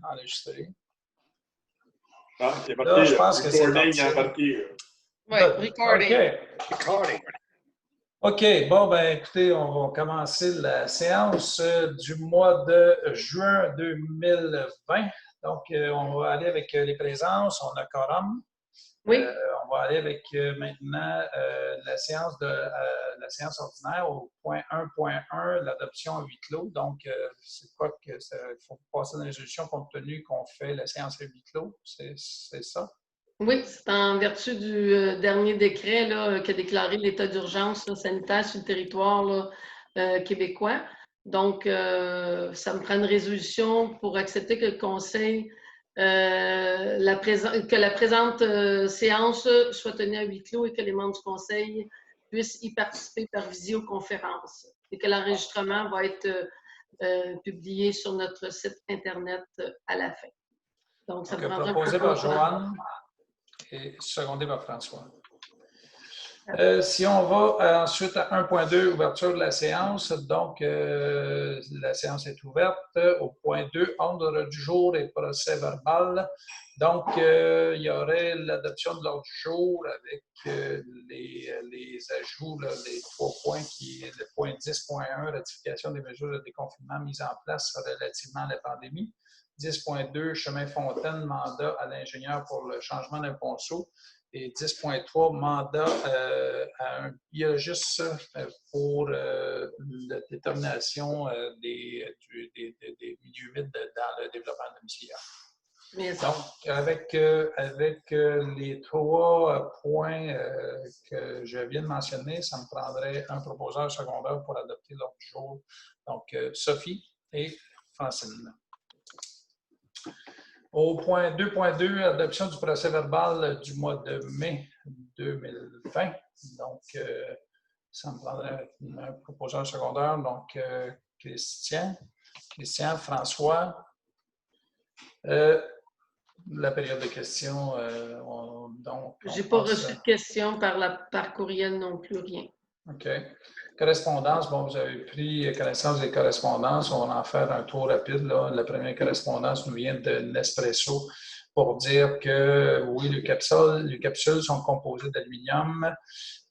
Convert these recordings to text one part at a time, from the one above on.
enregistré. Ah, il est Là, marqué je pense que c'est recording parti. embarqué. Oui, recording. Recording. OK. Bon, ben écoutez, on va commencer la séance du mois de juin 2020. Donc, on va aller avec les présences. On a quorum. Oui. On va aller avec maintenant la séance ordinaire au point 1.1, l'adoption à huis clos. Donc, c'est quoi que il faut passer dans la résolution compte tenu qu'on fait la séance à huis clos? C'est ça? Oui, c'est en vertu du dernier décret là, qui a déclaré l'état d'urgence sanitaire sur le territoire là, québécois. Donc, ça me prend une résolution pour accepter que le Conseil, que la présente séance soit tenue à huis clos et que les membres du Conseil puissent y participer par visioconférence et que l'enregistrement va être publié sur notre site Internet à la fin. Donc, ça me prendra proposé par Joanne et secondé par François. Si on va ensuite à 1.2, ouverture de la séance. Donc, la séance est ouverte. Au point 2, ordre du jour et procès verbal. Donc, il y aurait l'adoption de l'ordre du jour avec les ajouts, là, les 3 points le point 10.1, ratification des mesures de déconfinement mises en place relativement à la pandémie. 10.2, chemin Fontaine, mandat à l'ingénieur pour le changement d'un ponceau. Et 10.3, mandat à un biologiste pour la détermination des milieux humides dans le développement domiciliaire. Donc, avec les 3 points que je viens de mentionner, ça me prendrait un proposeur secondaire pour adopter l'ordre du jour. Donc, Sophie et Francine. Au point 2.2, adoption du procès verbal du mois de mai 2020. Donc, ça me prendrait un proposeur secondaire. Donc, Christian, François. La période de questions, je n'ai pas reçu de questions par courriel non plus, rien. OK. Correspondance, bon, vous avez pris connaissance des correspondances. On va en faire un tour rapide. Là. La première correspondance nous vient de Nespresso pour dire que, oui, les capsules sont composées d'aluminium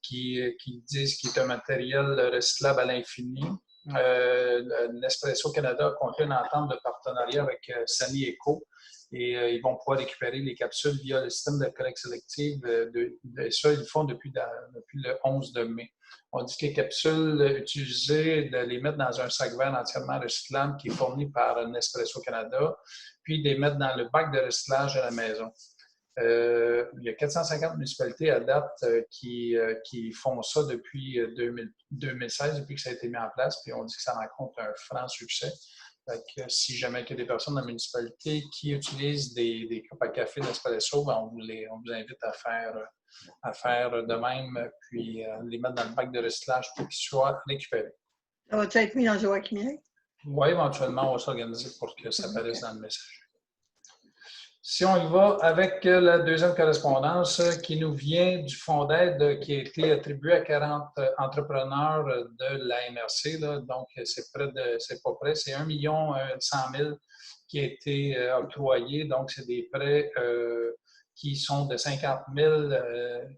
qui disent qu'il est un matériel recyclable à l'infini. Nespresso Canada a conclu une entente de partenariat avec Sany Eco. Et ils vont pouvoir récupérer les capsules via le système de collecte sélective. Ça, ils le font depuis le 11 de mai. On dit que les capsules utilisées, de les mettre dans un sac vert entièrement recyclable qui est fourni par Nespresso Canada, puis de les mettre dans le bac de recyclage à la maison. Il y a 450 municipalités à date qui font ça depuis 2016, depuis que ça a été mis en place, puis on dit que ça rencontre un franc succès. Donc, si jamais il y a des personnes dans la municipalité qui utilisent des cups à café Nespresso, ben on vous invite à faire de même, puis les mettre dans le bac de recyclage pour qu'ils soient récupérés. Ça va-tu être mis dans Joachimien? Oui, éventuellement, on va s'organiser pour que ça apparaisse dans le message. Si on y va avec la deuxième correspondance qui nous vient du fonds d'aide qui a été attribué à 40 entrepreneurs de la MRC, là, donc c'est pas près, c'est 1 100 000 qui a été octroyé, donc c'est des prêts qui sont de 50 000,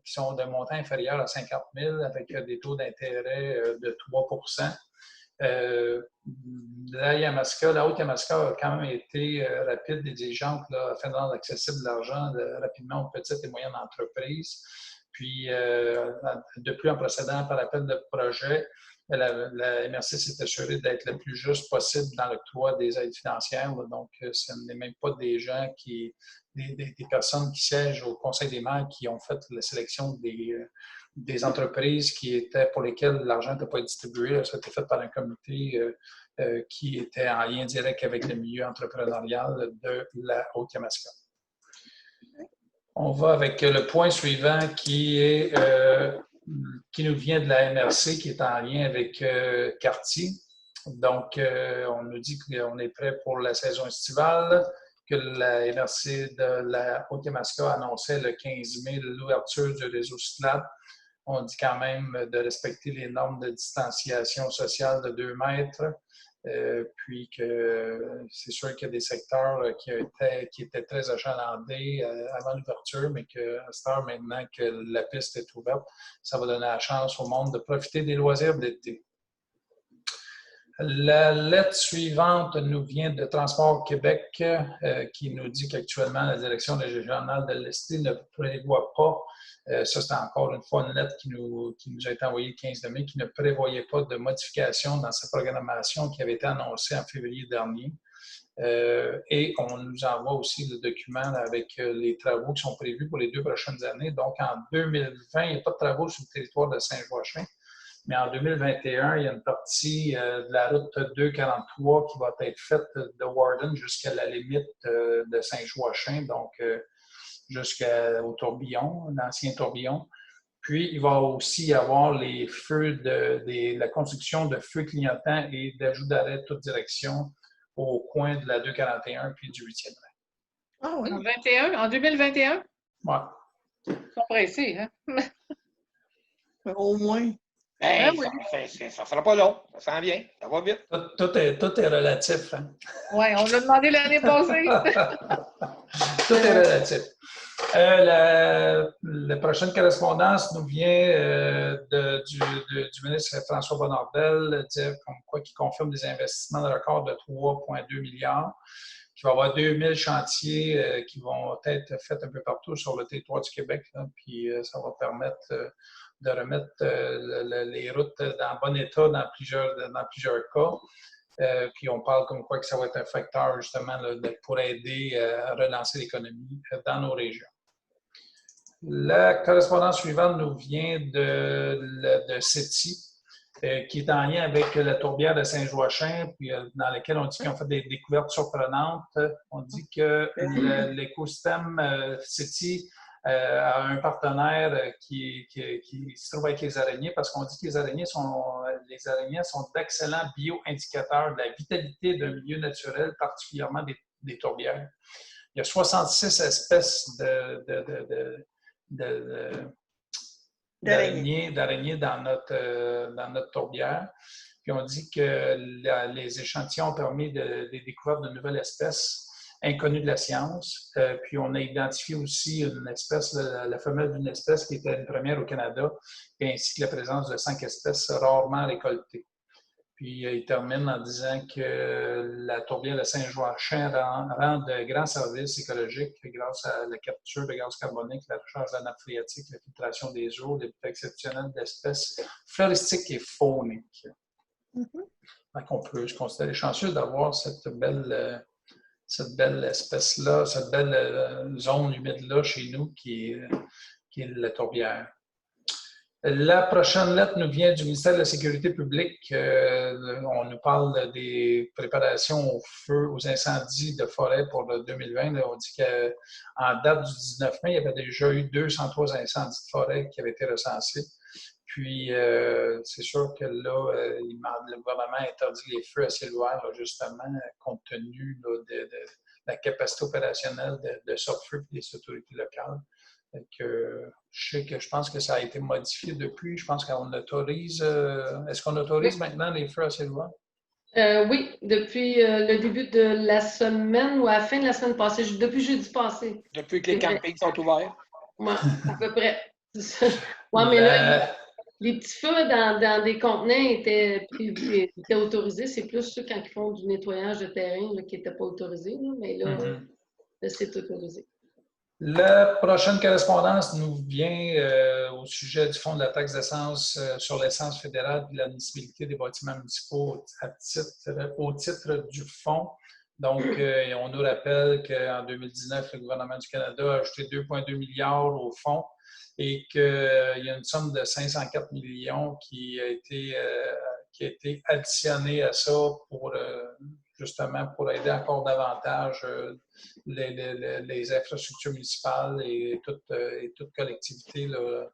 qui sont de montant inférieur à 50 000 avec des taux d'intérêt de 3 la Haute-Yamaska a quand même été rapide et diligente afin de rendre accessible l'argent rapidement aux petites et moyennes entreprises. Puis, depuis en procédant par l'appel de projet, la MRC s'est assurée d'être le plus juste possible dans l'octroi des aides financières. Donc, ce n'est même pas des gens des personnes qui siègent au Conseil des maires qui ont fait la sélection des entreprises pour lesquelles l'argent n'était pas distribué. Ça a été fait par un comité qui était en lien direct avec le milieu entrepreneurial de la Haute-Yamaska. On va avec le point suivant qui nous vient de la MRC, qui est en lien avec Cartier. Donc, on nous dit qu'on est prêt pour la saison estivale, que la MRC de la Haute-Yamaska annonçait le 15 mai l'ouverture du réseau cyclable. On dit quand même de respecter les normes de distanciation sociale de 2 mètres, Puis que c'est sûr qu'il y a des secteurs qui étaient très achalandés avant l'ouverture, mais qu'à cette heure, maintenant que la piste est ouverte, ça va donner la chance au monde de profiter des loisirs d'été. La lettre suivante nous vient de Transport Québec qui nous dit qu'actuellement, la direction régionale de l'Estrie ne prévoit pas, ça c'est encore une fois une lettre qui nous a été envoyée le 15 mai, qui ne prévoyait pas de modification dans sa programmation qui avait été annoncée en février dernier. Et on nous envoie aussi le document avec les travaux qui sont prévus pour les 2 prochaines années. Donc en 2020, il n'y a pas de travaux sur le territoire de Saint-Joachim. Mais en 2021, il y a une partie de la route 243 qui va être faite de Warden jusqu'à la limite de Saint-Joachim, donc jusqu'au tourbillon, l'ancien tourbillon. Puis, il va aussi y avoir les feux la construction de feux clignotants et d'ajout d'arrêt de toute direction au coin de la 241 puis du 8e rang. Ah oui. En 2021? Ouais. Ils sont pressés, hein? Au moins. Hey, oui. ça fera pas long. Ça s'en vient. Ça va vite. Tout est relatif. Hein? Oui, on l'a demandé l'année passée. Tout est relatif. La prochaine correspondance nous vient du ministre François Bonnardel, dire comme quoi qu'il confirme des investissements de record de 3,2 milliards, qu'il va y avoir 2000 chantiers qui vont être faits un peu partout sur le territoire du Québec. Là, puis ça va permettre de remettre les routes en bon état dans plusieurs cas. Puis on parle comme quoi que ça va être un facteur justement là, pour aider à relancer l'économie dans nos régions. La correspondance suivante nous vient de CETI, qui est en lien avec la tourbière de Saint-Joachim, puis dans laquelle on dit qu'ils ont fait des découvertes surprenantes. On dit que l'écosystème CETI a un partenaire qui se trouve avec les araignées, parce qu'on dit que les araignées sont d'excellents bio-indicateurs de la vitalité d'un milieu naturel, particulièrement des tourbières. Il y a 66 espèces d'araignées dans notre tourbière. Puis on dit que les échantillons ont permis des découvertes de nouvelles espèces inconnues de la science. Puis on a identifié aussi une espèce, la femelle d'une espèce qui était une première au Canada, ainsi que la présence de 5 espèces rarement récoltées. Puis il termine en disant que la tourbière de Saint-Joachim rend de grands services écologiques grâce à la capture de gaz carbonique, la recharge de la nappe phréatique, la filtration des eaux, l'habitat exceptionnel d'espèces floristiques et fauniques. Donc on peut se considérer chanceux d'avoir cette belle espèce-là, cette belle zone humide-là chez nous qui est la tourbière. La prochaine lettre nous vient du ministère de la Sécurité publique. On nous parle des préparations aux feux, aux incendies de forêt pour le 2020. Là, on dit qu'en date du 19 mai, il y avait déjà eu 203 incendies de forêt qui avaient été recensés. Puis, c'est sûr que là, le gouvernement interdit les feux à ciel ouvert, là, justement, compte tenu là, de la capacité opérationnelle de Sorfeu et des autorités locales. Je pense que ça a été modifié depuis. Je pense qu'on autorise. Est-ce qu'on autorise maintenant les feux à ciel ouvert? Oui, depuis le début de la semaine ou à la fin de la semaine passée, depuis jeudi passé. Depuis que les campings sont ouverts. Oui, à peu près. Oui, mais là, les petits feux dans des contenants étaient autorisés. C'est plus ceux quand ils font du nettoyage de terrain là, qui n'étaient pas autorisés. Là, mais là, c'est autorisé. La prochaine correspondance nous vient au sujet du fonds de la taxe d'essence sur l'essence fédérale et l'admissibilité des bâtiments municipaux au titre du fonds. Donc, on nous rappelle qu'en 2019, le gouvernement du Canada a ajouté 2,2 milliards au fonds et qu'il y a une somme de 504 millions qui a été additionnée à ça justement pour aider encore davantage les infrastructures municipales et toute collectivité là,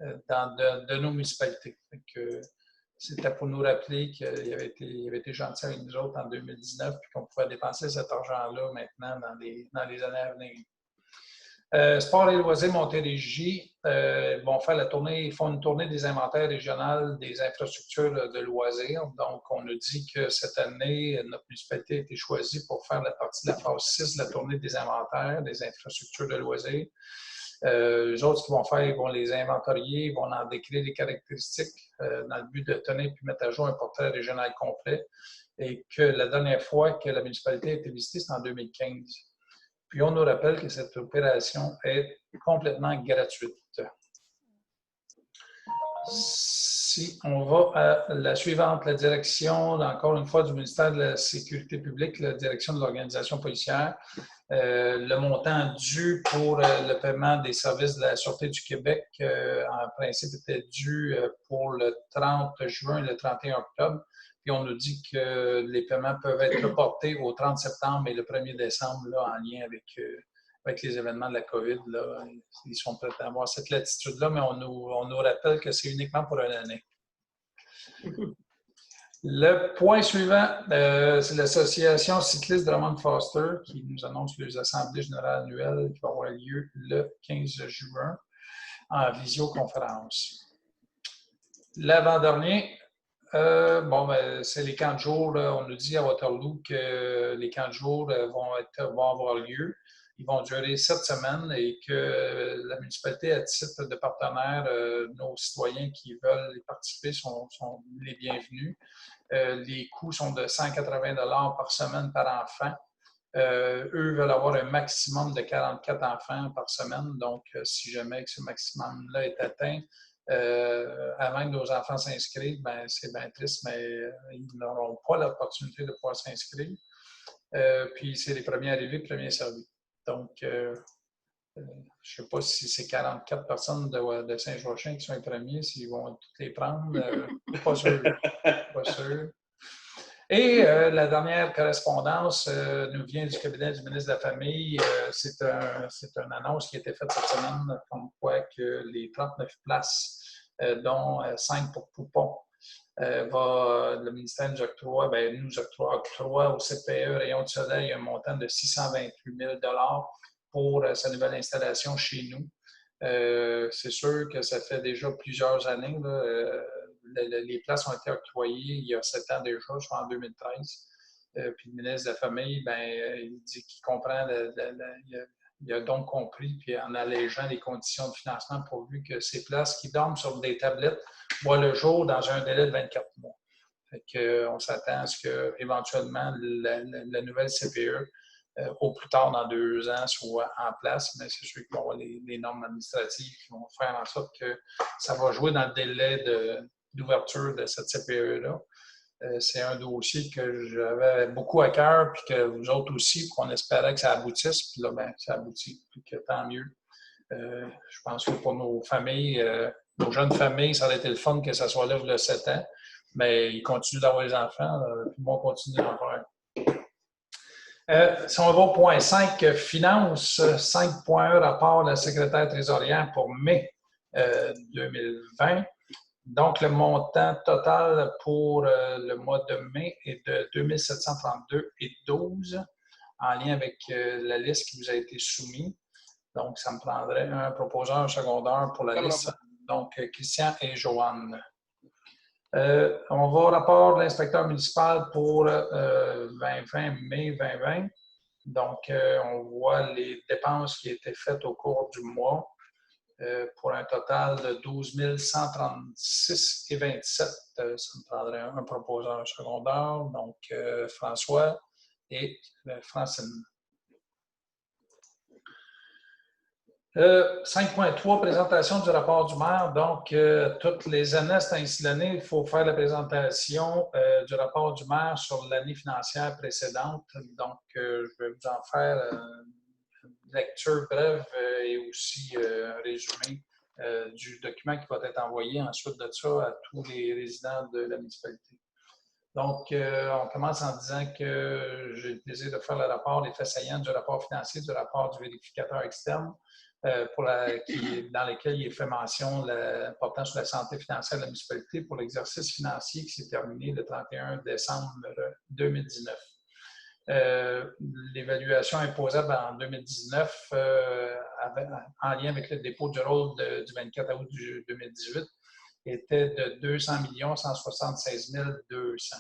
de nos municipalités. C'était pour nous rappeler qu'il avait été gentil avec nous autres en 2019 puis qu'on pouvait dépenser cet argent-là maintenant dans les années à venir. Sport et loisirs Montérégie vont faire ils font une tournée des inventaires régionales des infrastructures de loisirs. Donc, on nous dit que cette année, notre municipalité a été choisie pour faire la partie de la phase 6 de la tournée des inventaires des infrastructures de loisirs. Les autres, ce qu'ils vont faire, ils vont les inventorier, ils vont en décrire les caractéristiques dans le but de tenir puis mettre à jour un portrait régional complet. Et que la dernière fois que la municipalité a été visitée, c'est en 2015. Puis on nous rappelle que cette opération est complètement gratuite. Si on va à la suivante, la direction, encore une fois, du ministère de la Sécurité publique, la direction de l'organisation policière, le montant dû pour le paiement des services de la Sûreté du Québec, en principe, était dû pour le 30 juin et le 31 octobre. Puis on nous dit que les paiements peuvent être reportés au 30 septembre et le 1er décembre, là, en lien avec les événements de la COVID. Là. Ils sont prêts à avoir cette latitude-là, mais on nous rappelle que c'est uniquement pour une année. Le point suivant, c'est l'Association cycliste Drummond Foster qui nous annonce les assemblées générales annuelles qui vont avoir lieu le 15 juin en visioconférence. L'avant-dernier, c'est les camps de jour. Là, on nous dit à Waterloo que les camps de jour vont avoir lieu. Ils vont durer 7 semaines et que la municipalité, à titre de partenaire, nos citoyens qui veulent y participer sont les bienvenus. Les coûts sont de 180 $ par semaine par enfant. Eux veulent avoir un maximum de 44 enfants par semaine. Donc, si jamais ce maximum-là est atteint, avant que nos enfants s'inscrivent, c'est bien triste, mais ils n'auront pas l'opportunité de pouvoir s'inscrire. Puis, c'est les premiers arrivés, premiers servis. Donc, je ne sais pas si c'est 44 personnes de Saint-Joachim qui sont les premiers, s'ils vont toutes les prendre. Pas sûr. Pas sûr. Et la dernière correspondance nous vient du cabinet du ministre de la Famille. C'est une annonce qui a été faite cette semaine, comme quoi que les 39 places, dont 5 pour Poupon, le ministère nous octroie au CPE Rayon du Soleil un montant de 628 000 $ pour sa nouvelle installation chez nous. C'est sûr que ça fait déjà plusieurs années. Les places ont été octroyées il y a 7 ans déjà, je crois en 2013. Puis le ministre de la Famille, il dit qu'il comprend, il a donc compris, puis en allégeant les conditions de financement pourvu que ces places qui dorment sur des tablettes voient le jour dans un délai de 24 mois. Fait qu'on s'attend à ce qu'éventuellement la nouvelle CPE, au plus tard dans 2 ans, soit en place, mais c'est sûr qu'il va y avoir les normes administratives qui vont faire en sorte que ça va jouer dans le délai d'ouverture de cette CPE-là. C'est un dossier que j'avais beaucoup à cœur, puis que vous autres aussi, qu'on espérait que ça aboutisse, puis là, ça aboutit, puis que tant mieux. Je pense que pour nos familles, nos jeunes familles, ça aurait été le fun que ça soit là le 7 ans, mais ils continuent d'avoir les enfants, puis moi, on continue d'en faire. Si on va au point 5, finance, 5.1 rapport de la secrétaire trésorière pour mai 2020. Donc, le montant total pour le mois de mai est de 2732,12 en lien avec la liste qui vous a été soumise. Donc, ça me prendrait un proposeur, un secondaire pour la liste. Donc, Christian et Joanne. On va au rapport de l'inspecteur municipal pour 2020, mai 2020. Donc, on voit les dépenses qui étaient faites au cours du mois pour un total de 12 136,27. Ça me prendrait un proposeur secondaire, donc François et Francine. 5.3, présentation du rapport du maire. Donc, toutes les années, c'est ainsi l'année, il faut faire la présentation du rapport du maire sur l'année financière précédente. Donc, je vais vous en faire une lecture brève et aussi un résumé du document qui va être envoyé ensuite de ça à tous les résidents de la municipalité. Donc, on commence en disant que j'ai le plaisir de faire le rapport, les faits saillants du rapport financier, du rapport du vérificateur externe, dans lequel il est fait mention de l'importance de la santé financière de la municipalité pour l'exercice financier qui s'est terminé le 31 décembre 2019. L'évaluation imposable en 2019, en lien avec le dépôt du rôle du 24 août 2018, était de 200 176 200.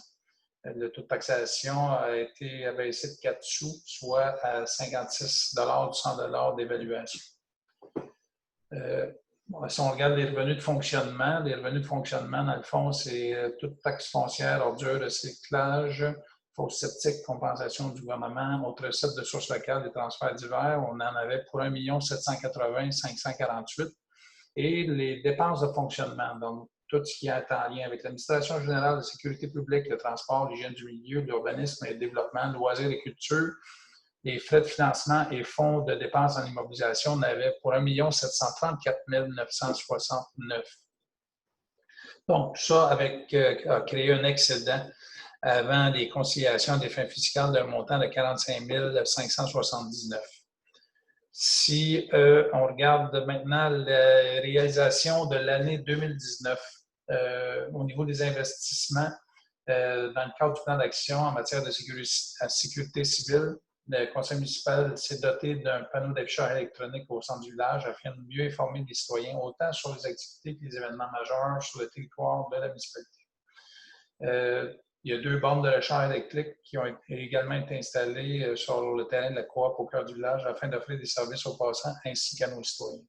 Le taux de taxation a été abaissé de 4 sous, soit à 56 du 100 d'évaluation. Si on regarde les revenus de fonctionnement, dans le fond, c'est toute taxe foncière, ordures, recyclage, fosse septique, compensation du gouvernement, autres recettes de sources locales, des transferts divers. On en avait pour 1 780 548. Et les dépenses de fonctionnement, donc tout ce qui est en lien avec l'administration générale, la sécurité publique, le transport, l'hygiène du milieu, l'urbanisme et le développement, loisirs et culture, les frais de financement et fonds de dépenses en immobilisation, on avait pour 1 734 969. Donc, tout ça a créé un excédent avant les conciliations des fins fiscales d'un montant de 45 579. Si on regarde maintenant la réalisation de l'année 2019 au niveau des investissements, dans le cadre du plan d'action en matière de sécurité civile, le conseil municipal s'est doté d'un panneau d'affichage électronique au centre du village afin de mieux informer les citoyens autant sur les activités que les événements majeurs sur le territoire de la municipalité. Il y a 2 bornes de recharge électrique qui ont également été installées sur le terrain de la coop au cœur du village afin d'offrir des services aux passants ainsi qu'à nos citoyens.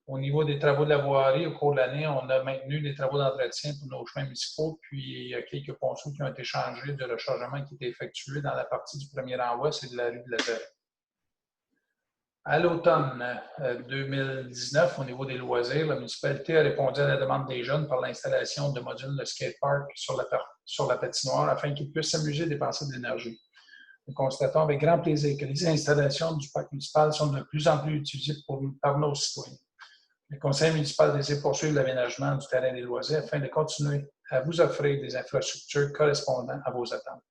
Au niveau des travaux de la voirie, au cours de l'année, on a maintenu les travaux d'entretien pour nos chemins municipaux, puis il y a quelques ponceaux qui ont été changés de rechargement qui étaient effectués dans la partie du premier renvoi, c'est de la rue de la Terre. À l'automne 2019, au niveau des loisirs, la municipalité a répondu à la demande des jeunes par l'installation de modules de skatepark sur la patinoire afin qu'ils puissent s'amuser et dépenser de l'énergie. Nous constatons avec grand plaisir que les installations du parc municipal sont de plus en plus utilisées par nos citoyens. Le conseil municipal désire poursuivre l'aménagement du terrain des loisirs afin de continuer à vous offrir des infrastructures correspondant à vos attentes.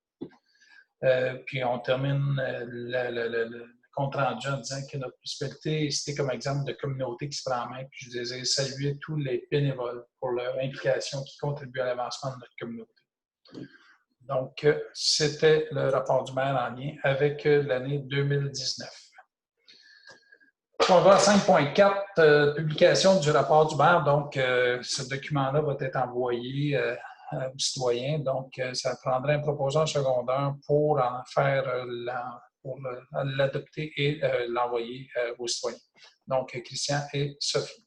Puis on termine le compte rendu en disant que notre municipalité est citée comme exemple de communauté qui se prend en main. Puis je désire saluer tous les bénévoles pour leur implication qui contribue à l'avancement de notre communauté. Donc, c'était le rapport du maire en lien avec l'année 2019. On va à 5.4, publication du rapport du maire. Donc, ce document-là va être envoyé aux citoyens. Donc, ça prendrait un proposant secondaire pour en faire pour l'adopter et l'envoyer aux citoyens. Donc, Christian et Sophie.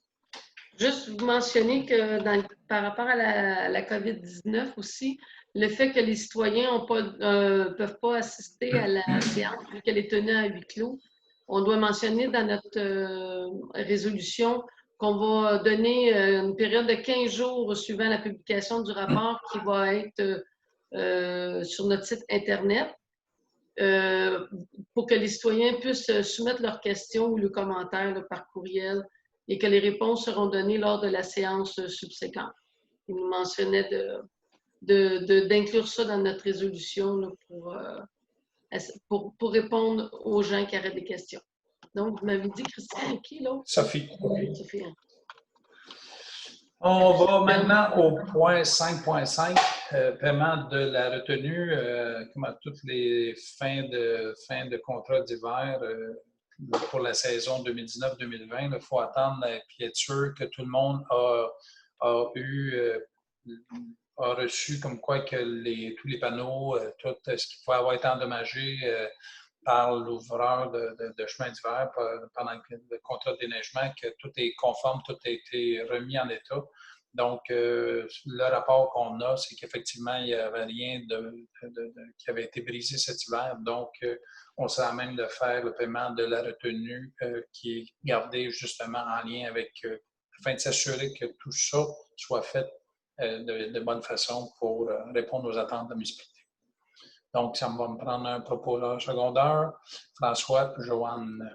Juste vous mentionner que par rapport à la COVID-19 aussi, le fait que les citoyens ne peuvent pas assister à la séance vu qu'elle est tenue à huis clos, on doit mentionner dans notre résolution qu'on va donner une période de 15 jours suivant la publication du rapport qui va être sur notre site Internet pour que les citoyens puissent soumettre leurs questions ou leurs commentaires par courriel et que les réponses seront données lors de la séance subséquente. Il nous mentionnait d'inclure ça dans notre résolution là, pour répondre aux gens qui auraient des questions. Donc, vous m'avez dit, Christian, qui l'autre? Sophie. Sophie. On va maintenant au point 5.5, paiement de la retenue, comme à toutes les fins de contrat d'hiver pour la saison 2019-2020. Il faut attendre et être sûr que tout le monde a reçu comme quoi que tous les panneaux, tout ce qui pouvait avoir été endommagé par l'ouvreur de chemin d'hiver pendant le contrat de déneigement, que tout est conforme, tout a été remis en état. Donc, le rapport qu'on a, c'est qu'effectivement, il n'y avait rien qui avait été brisé cet hiver. Donc, on sera à même de faire le paiement de la retenue qui est gardée justement en lien avec, afin de s'assurer que tout ça soit fait de bonne façon pour répondre aux attentes de la municipalité. Donc, ça va me prendre un propos là, secondaire. François, Joanne.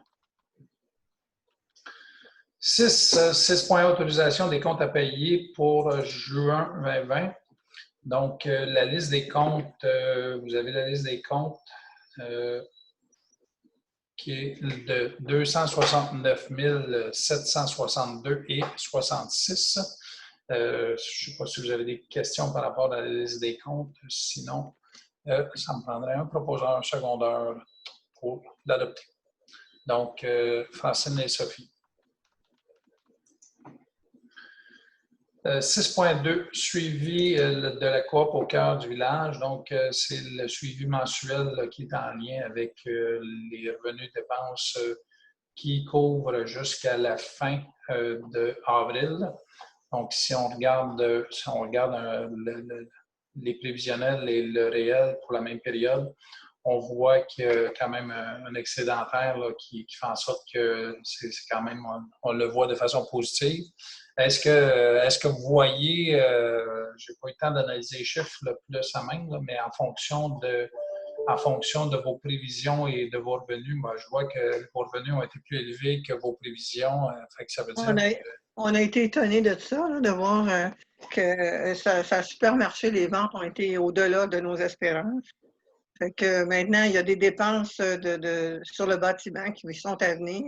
6 points autorisation des comptes à payer pour juin 2020. Donc, la liste des comptes, vous avez la liste des comptes qui est de 269 762 et 66. Je ne sais pas si vous avez des questions par rapport à la liste des comptes. Sinon, Ça me prendrait un proposeur secondaire pour l'adopter. Donc, Francine et Sophie. 6.2, suivi de la coop au cœur du village. Donc, c'est le suivi mensuel là, qui est en lien avec les revenus dépenses qui couvrent jusqu'à la fin d'avril. Donc, si on regarde les prévisionnels et le réel pour la même période, on voit qu'il y a quand même un excédentaire là, qui fait en sorte que c'est quand même, on le voit de façon positive. Est-ce que vous voyez, je n'ai pas eu le temps d'analyser les chiffres là, plus à même, là, mais en fonction de vos prévisions et de vos revenus, moi, je vois que vos revenus ont été plus élevés que vos prévisions. Fait que ça veut dire on a été étonnés de ça, là, de voir que ça a super marché. Les ventes ont été au-delà de nos espérances. Fait que maintenant, il y a des dépenses sur le bâtiment qui sont à venir,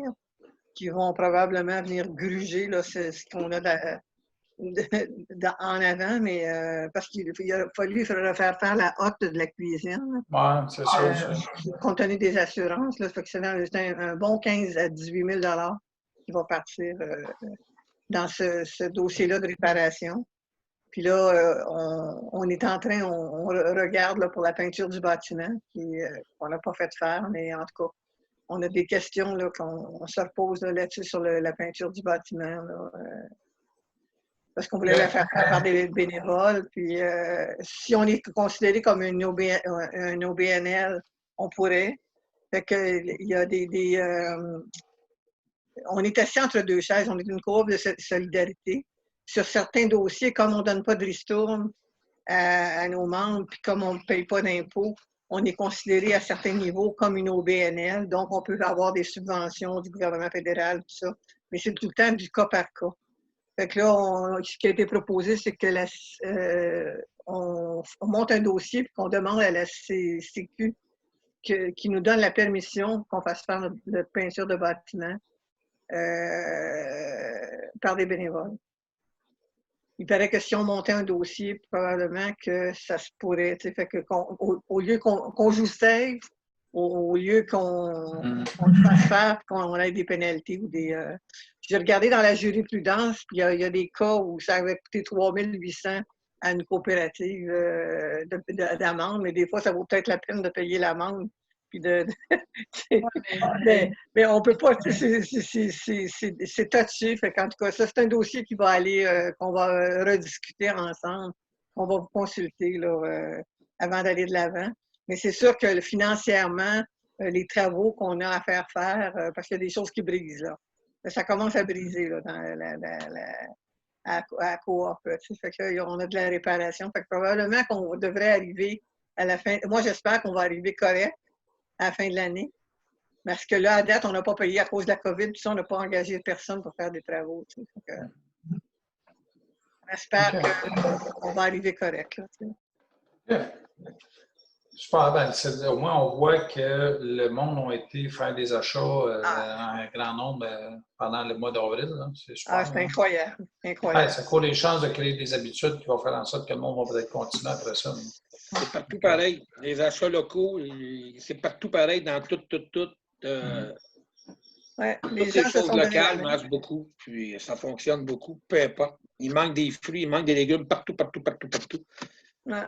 qui vont probablement venir gruger là, ce qu'on a en avant, mais parce qu'il a fallu faire faire la hotte de la cuisine. Oui, c'est ça. Compte tenu des assurances, là, fait que c'est un bon 15 à 18 000 qui va partir dans ce dossier-là de réparation. Puis là, on est en train, on regarde là, pour la peinture du bâtiment, qu'on n'a pas fait faire, mais en tout cas, on a des questions là, qu'on se repose là-dessus sur la peinture du bâtiment. Là, parce qu'on voulait la faire par des bénévoles. Puis si on est considéré comme un OBNL, on pourrait. Fait que il y a on est assis entre deux chaises, on est une courbe de solidarité. Sur certains dossiers, comme on ne donne pas de ristourne à nos membres, puis comme on ne paye pas d'impôts, on est considéré à certains niveaux comme une OBNL, donc on peut avoir des subventions du gouvernement fédéral, tout ça. Mais c'est tout le temps du cas par cas. Fait que là, ce qui a été proposé, c'est que on monte un dossier et qu'on demande à la Sécu qui nous donne la permission qu'on fasse faire la peinture de bâtiment par des bénévoles. Il paraît que si on montait un dossier, probablement que ça se pourrait. Fait que au lieu qu'on joue safe, au lieu qu'on le fasse faire, qu'on ait des pénalités ou des. J'ai regardé dans la jurisprudence, puis il y a des cas où ça avait coûté 3 800 à une coopérative d'amende, mais des fois, ça vaut peut-être la peine de payer l'amende. Puis mais on peut pas, c'est touché. Fait qu'en tout cas, ça, c'est un dossier qui va aller, qu'on va rediscuter ensemble, qu'on va vous consulter là, avant d'aller de l'avant. Mais c'est sûr que financièrement, les travaux qu'on a à faire parce qu'il y a des choses qui brisent là. Ça commence à briser là, à la coop. Fait qu'on a de la réparation. Fait que probablement qu'on devrait arriver à la fin. Moi, j'espère qu'on va arriver correct à la fin de l'année. Parce que là, à date, on n'a pas payé à cause de la COVID, puis ça, on n'a pas engagé personne pour faire des travaux. J'espère qu'on va arriver correct. Là, super. Ben, au moins, on voit que le monde a été faire des achats en grand nombre pendant le mois d'avril. C'est super. C'est incroyable. Incroyable. Ça court les chances de créer des habitudes qui vont faire en sorte que le monde va peut-être continuer après ça. C'est partout pareil. Les achats locaux, c'est partout pareil dans tout. Ouais, les choses locales marchent beaucoup, puis ça fonctionne beaucoup, peu importe. Il manque des fruits, il manque des légumes partout. Ouais.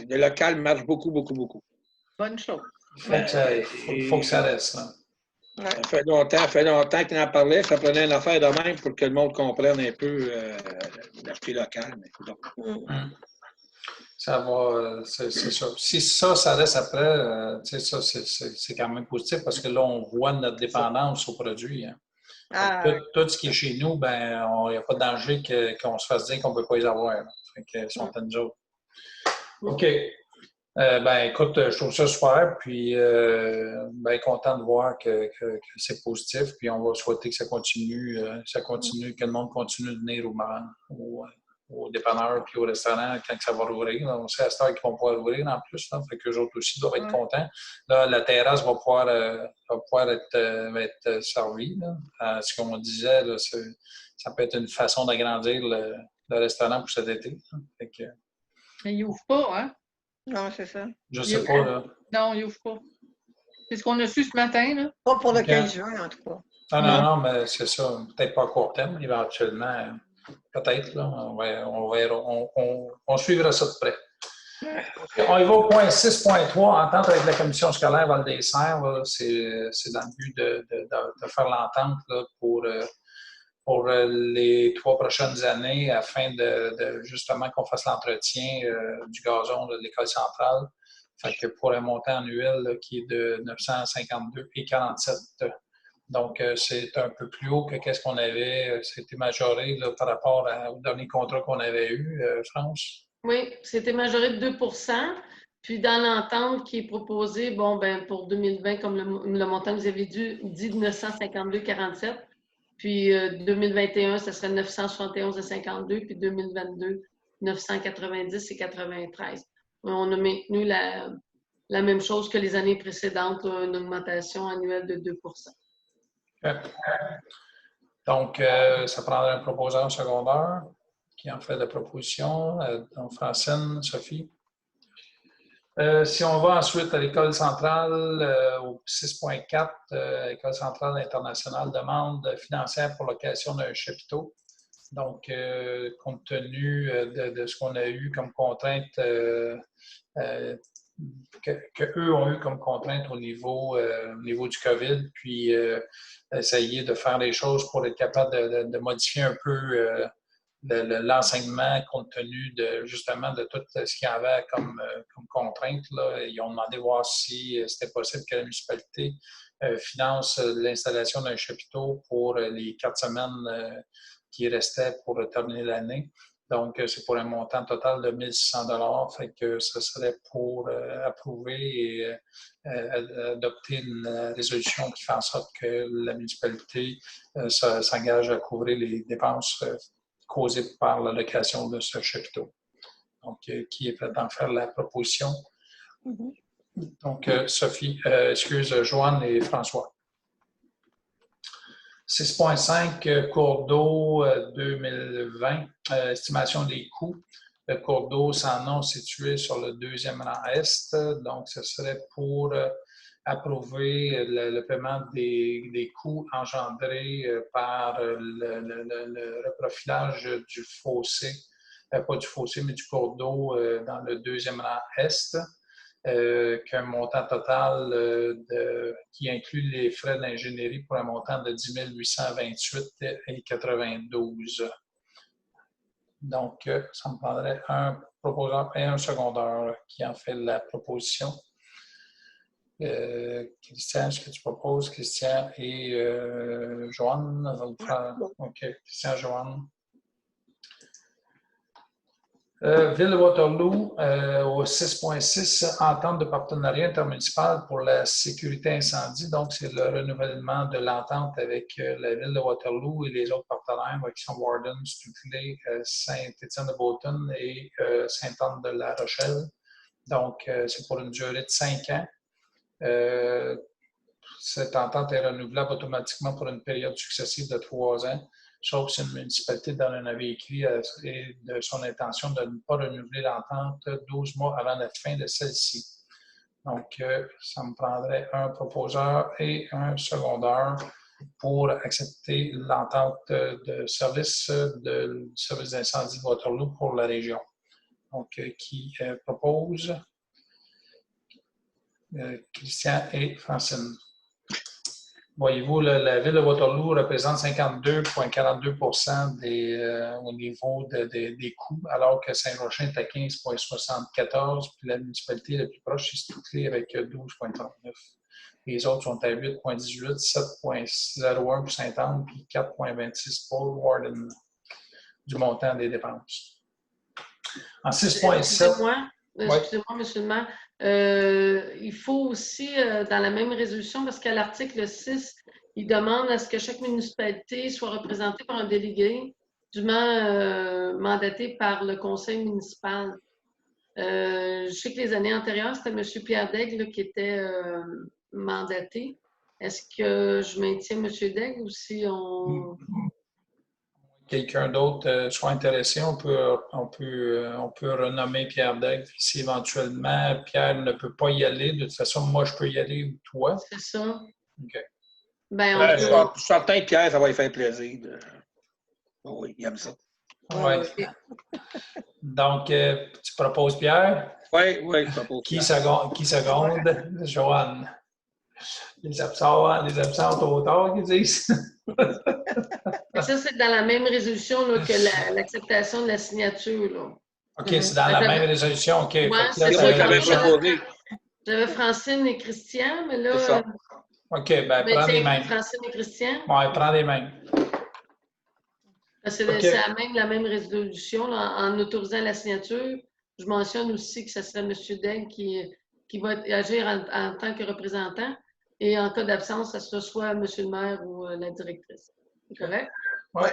Le local marche beaucoup. Bonne chose. Il faut que ça reste. Là. Ouais. Ça fait longtemps qu'il en parlait. Ça prenait une affaire de même pour que le monde comprenne un peu l'acheter local. Mais ça va, c'est ça. Si ça reste après, ça, c'est quand même positif parce que là, on voit notre dépendance aux produits. Hein. Tout ce qui est chez nous, ben, il n'y a pas de danger qu'on se fasse dire qu'on ne peut pas les avoir. Fait que, sont à nous autres. OK. Ben, écoute, je trouve ça super, puis ben, content de voir que c'est positif, puis on va souhaiter que ça continue, que le monde continue de venir au dépanneur puis au restaurant quand ça va rouvrir. On sait à cette heure qu'ils vont pouvoir rouvrir en plus, là, fait qu'eux autres aussi doivent être contents. Là, la terrasse va pouvoir être servie. Là. Ce qu'on disait, là, ça peut être une façon d'agrandir le restaurant pour cet été. Fait que, Mais il n'ouvre pas, hein? Non, c'est ça. Je ne sais pas. Là. Non, il n'ouvre pas. C'est ce qu'on a su ce matin, là. Pas pour le OK. 15 juin, en tout cas. Non, mais c'est ça. Peut-être pas à court terme, éventuellement. Peut-être, là. On suivra ça de près. On y va au point 6.3, entente avec la commission scolaire Val-des-Serres. C'est dans le but de faire l'entente pour les 3 prochaines années afin de justement qu'on fasse l'entretien du gazon de l'école centrale. Fait que pour un montant annuel là, qui est de 952,47. Donc, c'est un peu plus haut que ce qu'on avait. C'était majoré là, par rapport au dernier contrat qu'on avait eu, France. Oui, c'était majoré de 2 %. Puis dans l'entente qui est proposée, bon, ben pour 2020, comme le montant que vous avez dit de 952,47. Puis 2021, ce serait 971,52. Puis 2022, 990,93. On a maintenu la même chose que les années précédentes, une augmentation annuelle de 2 Okay. Donc, ça prendrait un proposeur secondaire qui en fait la proposition. Donc, Francine, Sophie. Si on va ensuite à l'école centrale, au 6.4, l'école centrale internationale demande financière pour location d'un chapiteau. Donc, compte tenu de ce qu'on a eu comme contrainte, qu'eux ont eu comme contrainte au niveau du COVID, puis essayer de faire les choses pour être capable de modifier un peu l'enseignement compte tenu justement de tout ce qu'il y avait comme contrainte. Là. Ils ont demandé de voir si c'était possible que la municipalité finance l'installation d'un chapiteau pour les 4 semaines qui restaient pour terminer l'année. Donc, c'est pour un montant total de 1 600 $. Fait que ce serait pour approuver et adopter une résolution qui fait en sorte que la municipalité s'engage à couvrir les dépenses causées par la location de ce chapiteau. Donc, qui est prêt à en faire la proposition? Donc, Sophie, Joanne et François. 6.5, cours d'eau 2020, estimation des coûts. Le cours d'eau sans nom situé sur le 2e rang est. Donc, ce serait pour approuver le paiement des coûts engendrés par le reprofilage du fossé, pas du fossé, mais du cours d'eau dans le 2e rang est. Qu'un montant total qui inclut les frais d'ingénierie pour un montant de 10 828,92. Donc, ça me prendrait un proposeur et un secondaire qui en fait la proposition. Christian, est-ce que tu proposes? Christian et Joanne? OK, Christian, Joanne. Ville de Waterloo, au 6.6, entente de partenariat intermunicipal pour la sécurité incendie. Donc, c'est le renouvellement de l'entente avec la Ville de Waterloo et les autres partenaires, qui sont Warden, Stuclé, Saint-Étienne-de-Beauton et Sainte-Anne-de-la-Rochelle. Donc, c'est pour une durée de 5 ans. Cette entente est renouvelable automatiquement pour une période successive de 3 ans. Sauf si une municipalité dans un avis écrit de son intention de ne pas renouveler l'entente 12 mois avant la fin de celle-ci. Donc, ça me prendrait un proposeur et un secondaire pour accepter l'entente de service du service d'incendie de Waterloo pour la région. Donc, qui propose? Christian et Francine. Voyez-vous, la Ville de Waterloo représente 52,42 % au niveau des coûts, alors que Saint-Roch est à 15,74 %, puis la municipalité la plus proche, c'est Stuclé avec 12,39 %. Les autres sont à 8,18, 7,01 pour Sainte-Anne, puis 4,26 pour Warden du montant des dépenses. En 6,7... Excusez-moi, M. le maire. Il faut aussi, dans la même résolution, parce qu'à l'article 6, il demande à ce que chaque municipalité soit représentée par un délégué dûment mandaté par le conseil municipal. Je sais que les années antérieures, c'était M. Pierre Daigle qui était mandaté. Est-ce que je maintiens M. Daigle ou si on... quelqu'un d'autre soit intéressé, on peut renommer Pierre Daigle. Si éventuellement Pierre ne peut pas y aller, de toute façon, moi, je peux y aller ou toi. C'est ça. OK. Ben, Je suis certain que Pierre, ça va lui faire plaisir. Oh oui, il aime ça. Ouais. Donc, tu proposes Pierre? Oui, je propose Qui Pierre. seconde? Joanne. Les absents au tard, qu'ils disent. ça, c'est dans la même résolution là, que l'acceptation de la signature. Là. OK, c'est dans la même résolution. OK. Ouais, C'est moi qui avais proposé. J'avais Francine et Christian, mais C'est ça. là. OK, ben prends les mêmes. Francine et Christian. Oui, prends les mêmes. C'est la même résolution. Là, en autorisant la signature, je mentionne aussi que ce serait M. Daigle qui va agir en tant que représentant. Et en cas d'absence, ce sera soit M. le maire ou la directrice. C'est correct? Oui.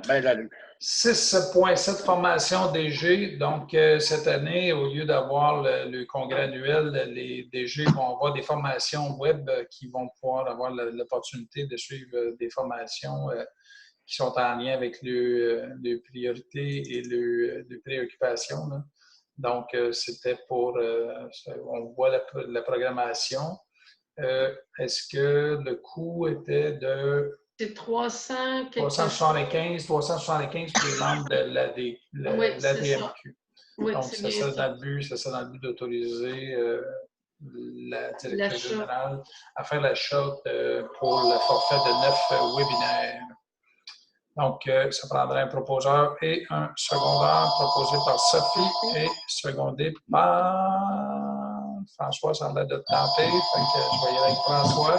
Ben l'allure. 6.7 formation DG. Donc, cette année, au lieu d'avoir le congrès annuel, les DG vont avoir des formations web qui vont pouvoir avoir l'opportunité de suivre des formations qui sont en lien avec les priorités et les préoccupations. Là. Donc, c'était pour, on voit la programmation. Est-ce que le coût était de... C'est 375 pour les membres de l'ADMQ. Oui, donc, c'est ça dans le but d'autoriser la directrice générale à faire l'achat pour le forfait de 9 webinaires. Donc, ça prendrait un proposeur et un secondaire proposé par Sophie et secondé par François. Ça a l'air de tenter. Je vais y aller avec François.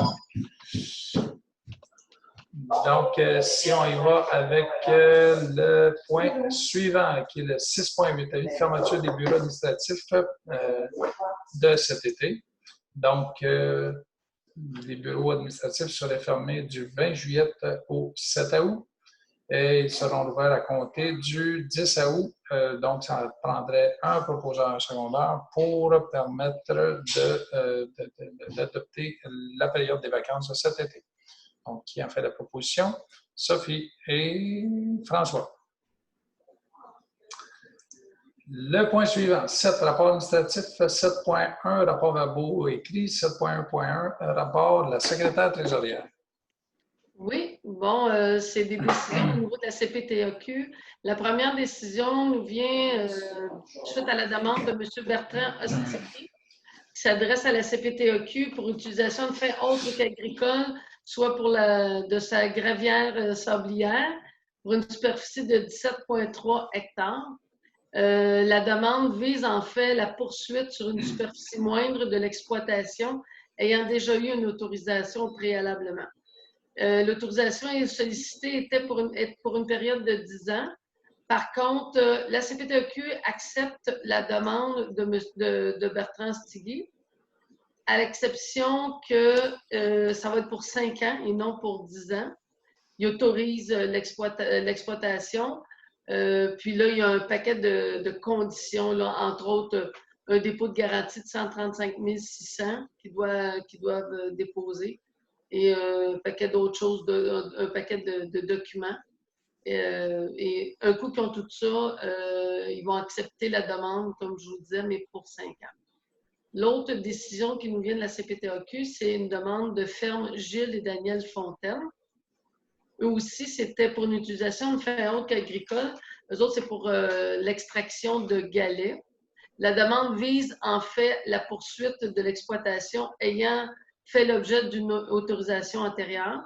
Donc, si on y va avec le point suivant, qui est le 6.8, avis de fermeture des bureaux administratifs de cet été. Donc, les bureaux administratifs seraient fermés du 20 juillet au 7 août. Et ils seront ouverts à compter du 10 août. Donc, ça prendrait un proposeur secondaire pour permettre d'adopter la période des vacances de cet été. Donc, qui en fait la proposition? Sophie et François. Le point suivant, 7, rapport administratif, 7.1, rapport verbaux écrits, 7.1.1, rapport de la secrétaire trésorière. Oui, bon, c'est des décisions au niveau de la CPTAQ. La première décision nous vient suite à la demande de M. Bertrand Ostigui, qui s'adresse à la CPTAQ pour utilisation de fins autres qu'agricoles, soit pour de sa gravière sablière, pour une superficie de 17,3 hectares. La demande vise en fait la poursuite sur une superficie moindre de l'exploitation ayant déjà eu une autorisation préalablement. L'autorisation sollicitée était pour une période de 10 ans. Par contre, la CPTAQ accepte la demande de Bertrand Ostigui, à l'exception que ça va être pour 5 ans et non pour 10 ans. Il autorise l'exploitation. Puis là, il y a un paquet de conditions, là, entre autres un dépôt de garantie de 135 600 qu'ils doivent déposer et un paquet d'autres choses, un paquet de documents. Et un coup qu'ils ont tout ça, ils vont accepter la demande, comme je vous disais, mais pour 5 ans. L'autre décision qui nous vient de la CPTAQ, c'est une demande de ferme Gilles et Daniel Fontaine. Eux aussi, c'était pour une utilisation de fins autres qu'agricoles. Eux autres, c'est pour l'extraction de galets. La demande vise en fait la poursuite de l'exploitation ayant fait l'objet d'une autorisation antérieure.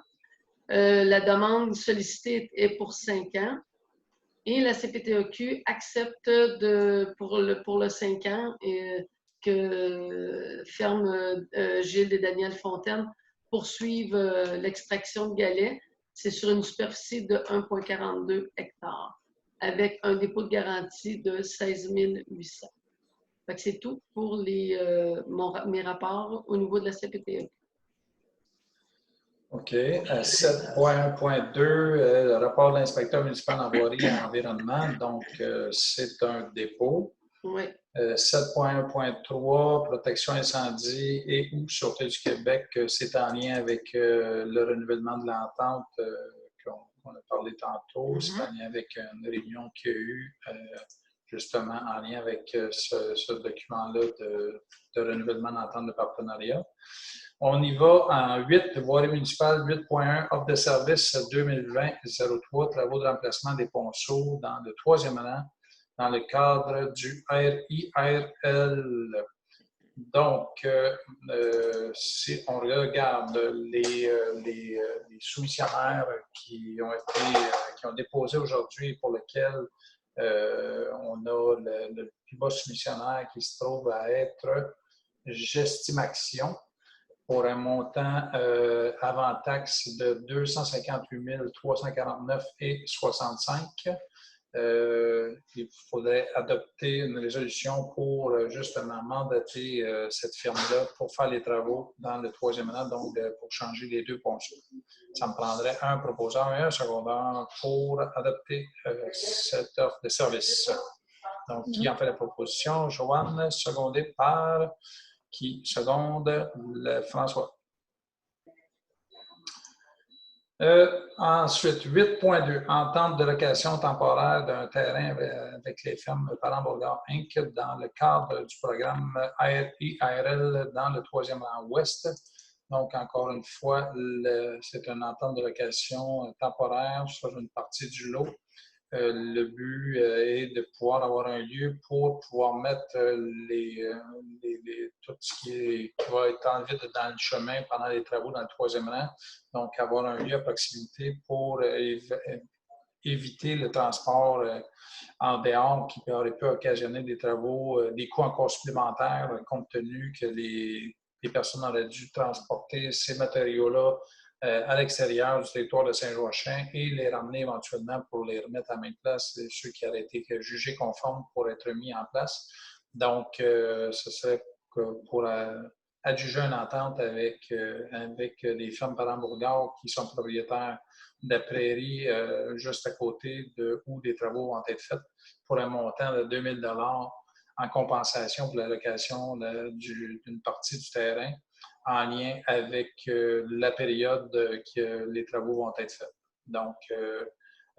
La demande sollicitée est pour 5 ans. Et la CPTAQ accepte pour le 5 ans que ferme Gilles et Daniel Fontaine poursuivent l'extraction de galets. C'est sur une superficie de 1,42 hectares avec un dépôt de garantie de 16 800. C'est tout pour mes rapports au niveau de la CPTAQ. OK. 7.1.2, le rapport de l'inspecteur municipal en voirie et environnement. Donc, c'est un dépôt. Oui. 7.1.3, protection incendie et ou Sûreté du Québec, c'est en lien avec le renouvellement de l'entente qu'on a parlé tantôt. C'est en lien avec une réunion qu'il y a eu, justement en lien avec ce document-là de renouvellement d'entente de partenariat. On y va en 8, voirie municipale 8.1, offre de service 2020-03, travaux de remplacement des ponceaux dans le 3e rang, dans le cadre du RIRL. Donc, si on regarde les soumissionnaires qui ont déposé aujourd'hui, pour lesquels on a le plus bas soumissionnaire qui se trouve à être Gestimaction, pour un montant avant taxe de 258 349,65 $. Il faudrait adopter une résolution pour justement mandater cette firme-là pour faire les travaux dans le 3e rang, donc pour changer les 2 ponceaux. Ça me prendrait un proposeur et un secondaire pour adopter cette offre de service. Donc, qui en fait la proposition? Joanne, secondée par qui seconde? François. Ensuite, 8.2, entente de location temporaire d'un terrain avec les firmes Parent-Bourgard Inc. dans le cadre du programme IRL dans le 3e rang ouest. Donc, encore une fois, c'est une entente de location temporaire sur une partie du lot. Le but est de pouvoir avoir un lieu pour pouvoir mettre tout ce qui va être enlevé dans le chemin pendant les travaux dans le 3e rang. Donc, avoir un lieu à proximité pour éviter le transport en dehors qui aurait pu occasionner des travaux, des coûts encore supplémentaires, compte tenu que les personnes auraient dû transporter ces matériaux-là à l'extérieur du territoire de Saint-Joachim et les ramener éventuellement pour les remettre à la même place, ceux qui auraient été jugés conformes pour être mis en place. Donc, ce serait pour adjuger une entente avec les firmes Parent-Bourgard qui sont propriétaires de la prairie juste à côté où des travaux vont être faits pour un montant de 2 000 $ en compensation pour la location d'une partie du terrain en lien avec la période que les travaux vont être faits. Donc,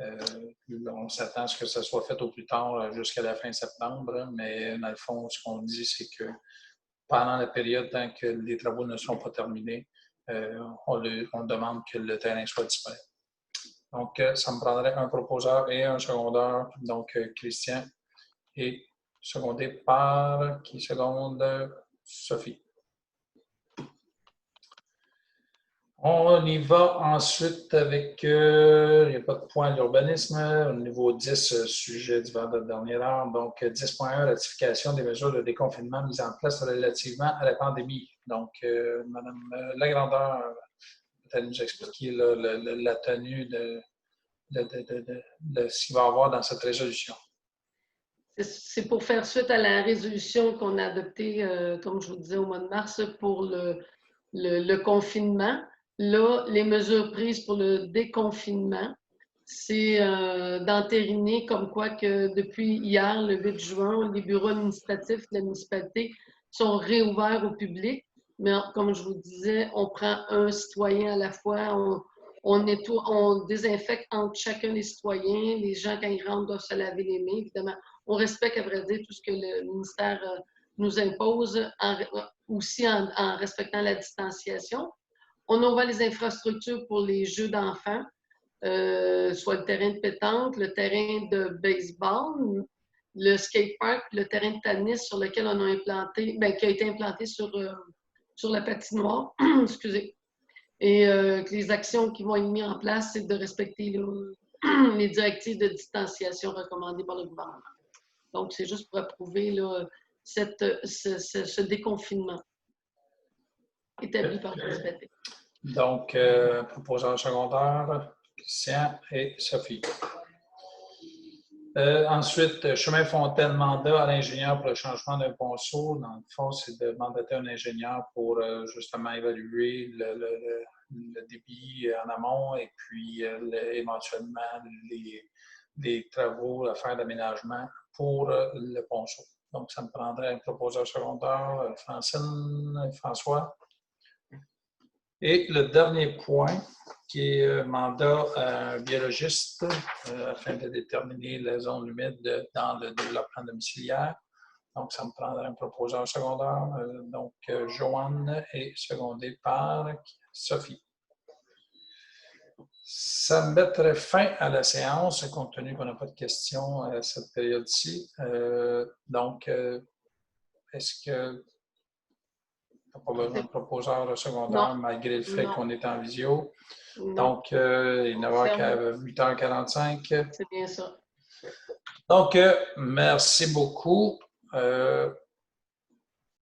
on s'attend à ce que ça soit fait au plus tard jusqu'à la fin septembre, mais dans le fond, ce qu'on dit, c'est que pendant la période, tant que les travaux ne sont pas terminés, on demande que le terrain soit disponible. Donc, ça me prendrait un proposeur et un secondaire, donc Christian, et secondé par qui seconde Sophie. On y va ensuite avec, il n'y a pas de point à l'urbanisme, au niveau 10, sujet divers de dernière heure. Donc, 10.1, ratification des mesures de déconfinement mises en place relativement à la pandémie. Donc, Mme Lagrandeur, peut-être nous expliquer la tenue de ce qu'il va y avoir dans cette résolution. C'est pour faire suite à la résolution qu'on a adoptée, comme je vous disais, au mois de mars pour le confinement. Là, les mesures prises pour le déconfinement, c'est d'entériner comme quoi que depuis hier, le 8 juin, les bureaux administratifs de la municipalité sont réouverts au public. Mais comme je vous disais, on prend un citoyen à la fois, on désinfecte entre chacun des citoyens. Les gens, quand ils rentrent, doivent se laver les mains, évidemment. On respecte, à vrai dire, tout ce que le ministère nous impose, aussi en respectant la distanciation. On ouvre les infrastructures pour les jeux d'enfants, soit le terrain de pétanque, le terrain de baseball, le skatepark, le terrain de tennis sur lequel on a implanté, qui a été implanté sur la patinoire, excusez. Et que les actions qui vont être mises en place, c'est de respecter les directives de distanciation recommandées par le gouvernement. Donc, c'est juste pour approuver ce déconfinement établi par la municipalité. Donc, proposeur secondaire, Christian et Sophie. Ensuite, chemin Fontaine, mandat à l'ingénieur pour le changement d'un ponceau. Dans le fond, c'est de mandater un ingénieur pour justement évaluer le débit en amont et puis éventuellement les travaux à faire d'aménagement pour le ponceau. Donc, ça me prendrait un proposeur secondaire, Francine, François. Et le dernier point, qui est mandat biologiste afin de déterminer la zone humide dans le développement domiciliaire. Donc, ça me prendrait un proposeur secondaire. Donc, Joanne est secondée par Sophie. Ça mettrait fin à la séance, compte tenu qu'on n'a pas de questions à cette période-ci. Donc, est-ce que tu n'as pas besoin de proposeur secondaire malgré le fait qu'on est en visio? Non. Donc, il est 8h45. C'est bien ça. Donc, merci beaucoup.